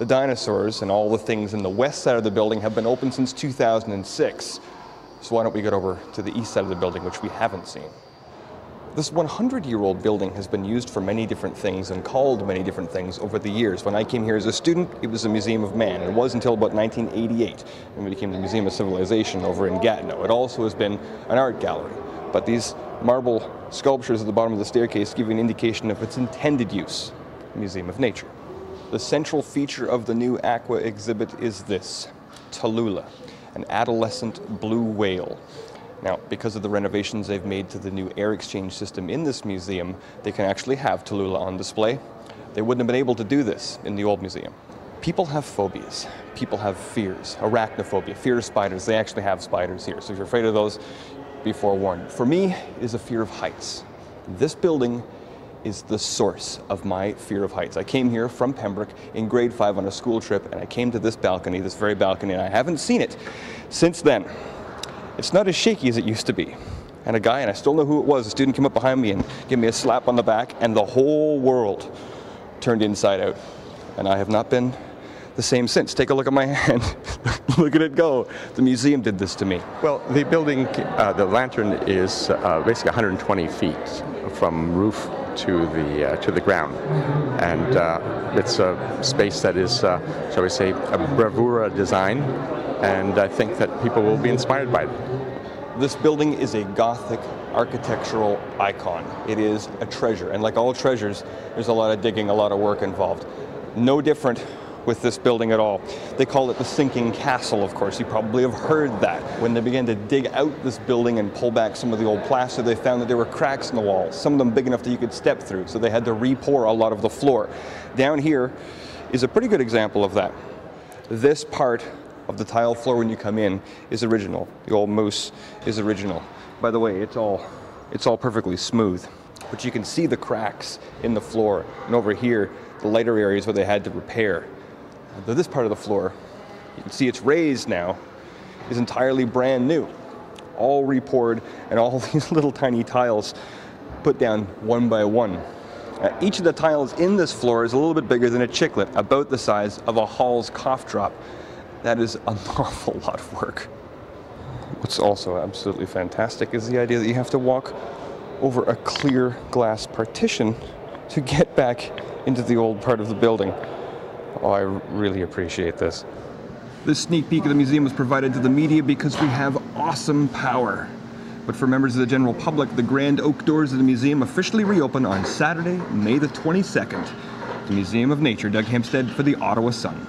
The dinosaurs and all the things in the west side of the building have been open since 2006. So why don't we get over to the east side of the building, which we haven't seen. This 100-year-old building has been used for many different things and called many different things over the years. When I came here as a student, it was a museum of man. It was until about 1988 when it became the Museum of Civilization over in Gatineau. It also has been an art gallery. But these marble sculptures at the bottom of the staircase give you an indication of its intended use, a museum of nature. The central feature of the new Aqua exhibit is this, Tallulah, an adolescent blue whale. Now, because of the renovations they've made to the new air exchange system in this museum, they can actually have Tallulah on display. They wouldn't have been able to do this in the old museum. People have phobias. People have fears. Arachnophobia, fear of spiders. They actually have spiders here. So if you're afraid of those, be forewarned. For me, it is a fear of heights. This building is the source of my fear of heights. I came here from Pembroke in grade 5 on a school trip, and I came to this balcony, this very balcony, and I haven't seen it since then. It's not as shaky as it used to be. And a guy, and I still know who it was, a student came up behind me and gave me a slap on the back, and the whole world turned inside out. And I have not been the same since. Take a look at my hand. Look at it go. The museum did this to me. Well, the building, the lantern is basically 120 feet from roof to the ground, and it's a space that is, shall we say, a bravura design, and I think that people will be inspired by it. This building is a Gothic architectural icon. It is a treasure, and like all treasures, there's a lot of digging, a lot of work involved. No different with this building at all. They call it the sinking castle, of course. You probably have heard that. When they began to dig out this building and pull back some of the old plaster, they found that there were cracks in the walls, some of them big enough that you could step through, so they had to re-pour a lot of the floor. Down here is a pretty good example of that. This part of the tile floor when you come in is original. The old mousse is original. By the way, it's all perfectly smooth, but you can see the cracks in the floor, and over here, the lighter areas where they had to repair. This part of the floor, you can see it's raised now, is entirely brand new. All re-poured and all these little tiny tiles put down one by one. Each of the tiles in this floor is a little bit bigger than a chiclet, about the size of a Hall's cough drop. That is an awful lot of work. What's also absolutely fantastic is the idea that you have to walk over a clear glass partition to get back into the old part of the building. Oh, I really appreciate this. This sneak peek of the museum was provided to the media because we have awesome power. But for members of the general public, the grand oak doors of the museum officially reopen on Saturday, May the 22nd. The Museum of Nature, Doug Hempstead for the Ottawa Sun.